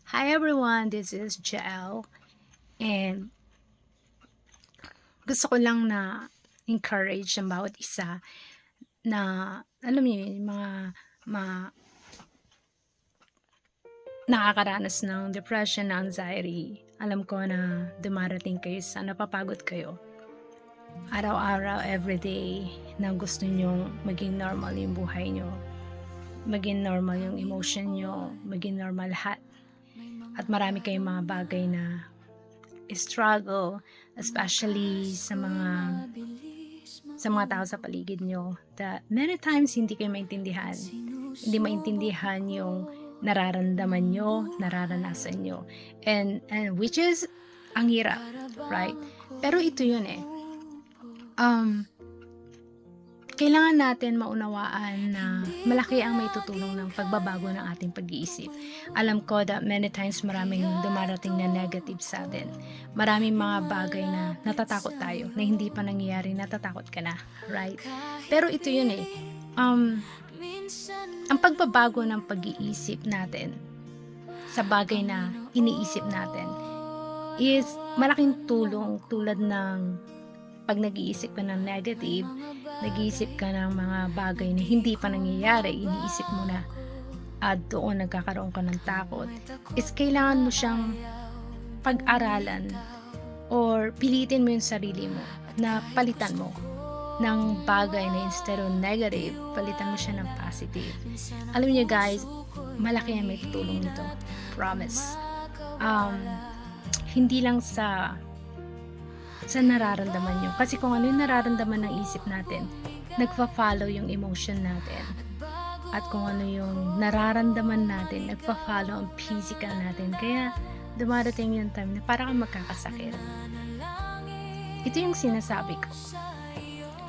Hi everyone, this is Jael and gusto ko lang na encourage ang bawat isa na alam niyo yun, yung mga nakakaranas ng depression, anxiety. Alam ko na dumarating kayo sa napapagod kayo. Araw-araw, everyday na gusto nyong maging normal yung buhay nyo. Maging normal yung emotion nyo, maging normal lahat. At marami kayong mga bagay na struggle, especially sa mga tao sa paligid nyo, that many times hindi kayo maintindihan. Hindi maintindihan yung nararamdaman nyo, nararanasan nyo. And which is, ang hirap, right? Pero ito yun eh. Kailangan natin maunawaan na malaki ang may tutulong ng pagbabago ng ating pag-iisip. Alam ko that many times maraming dumarating na negative sa atin. Maraming mga bagay na natatakot tayo, na hindi pa nangyayari, natatakot ka na, right? Pero ito yun eh. Ang pagbabago ng pag-iisip natin sa bagay na iniisip natin is malaking tulong, tulad ng pag nag-iisip ka ng negative, nag-iisip ka ng mga bagay na hindi pa nangyayari, iniisip mo na at doon nagkakaroon ka ng takot, is kailangan mo siyang pag-aralan or pilitin mo yung sarili mo na palitan mo ng bagay na instead of negative, palitan mo siya ng positive. Alam niyo guys, malaki ang may tutulong nito. Promise. Hindi lang sa nararamdaman nyo. Kasi kung ano yung nararamdaman ng isip natin, nagpa-follow yung emotion natin. At kung ano yung nararamdaman natin, nagpa-follow ang physical natin. Kaya dumarating yung time na parang magkakasakit. Ito yung sinasabi ko.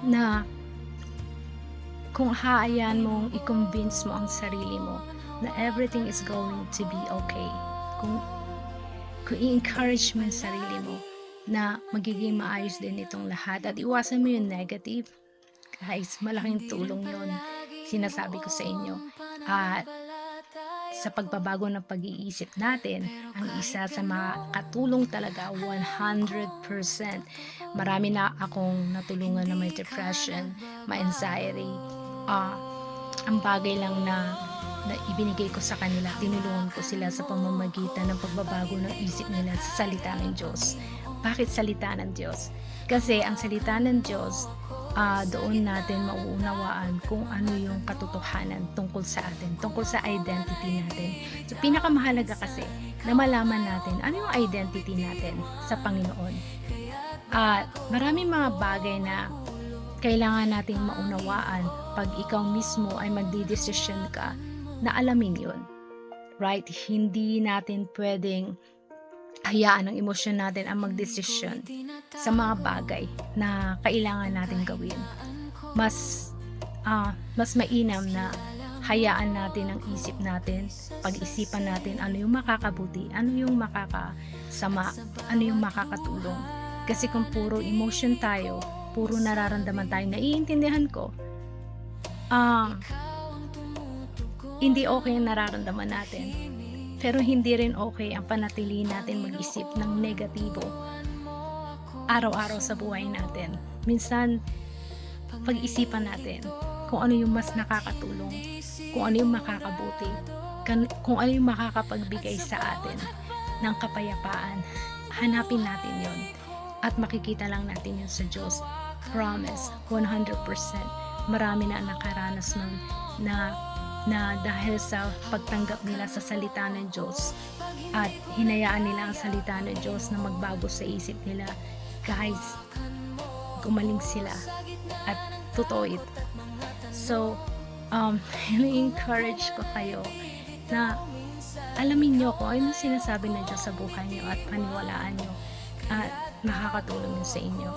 Na kung haayaan mong i-convince mo ang sarili mo na everything is going to be okay. Kung i-encourage mo yung sarili mo na magiging maayos din itong lahat at iwasan mo yung negative, guys, malaking tulong yun, sinasabi ko sa inyo. At sa pagbabago ng pag-iisip natin, ang isa sa makatulong talaga 100%. Marami na akong natulungan na may depression, may anxiety. Ang bagay lang na ibinigay ko sa kanila, tinulungan ko sila sa pamamagitan ng pagbabago ng isip nila sa salita ng Diyos. Bakit salita ng Diyos? Kasi ang salita ng Diyos, doon natin mauunawaan kung ano yung katotohanan tungkol sa atin, tungkol sa identity natin. So pinakamahalaga kasi na malaman natin ano yung identity natin sa Panginoon. At maraming mga bagay na kailangan nating maunawaan pag ikaw mismo ay magdidesisyon ka na alamin yun. Right? Hindi natin pwedeng hayaan ang emosyon natin ang magdesisyon sa mga bagay na kailangan natin gawin. Mas mainam na hayaan natin ang isip natin, pag-isipan natin ano yung makakabuti, ano yung makakasama, ano yung makakatulong. Kasi kung puro emotion tayo, puro nararamdaman tayo, naiintindihan ko, hindi okay ang nararamdaman natin. Pero hindi rin okay ang panatili natin mag-isip ng negatibo araw-araw sa buhay natin. Minsan, pag-isipan natin kung ano yung mas nakakatulong, kung ano yung makakabuti, kung ano yung makakapagbigay sa atin ng kapayapaan. Hanapin natin yon at makikita lang natin yun sa Diyos. Promise, 100%. Marami na nakaranas nun na dahil sa pagtanggap nila sa salita ng Diyos at hinayaan nila ang salita ng Diyos na magbago sa isip nila, guys, gumaling sila at totoo ito. So, encourage ko kayo na alamin nyo kung ano sinasabi ng Diyos sa buhay nyo at paniwalaan nyo at makakatulong yun sa inyo.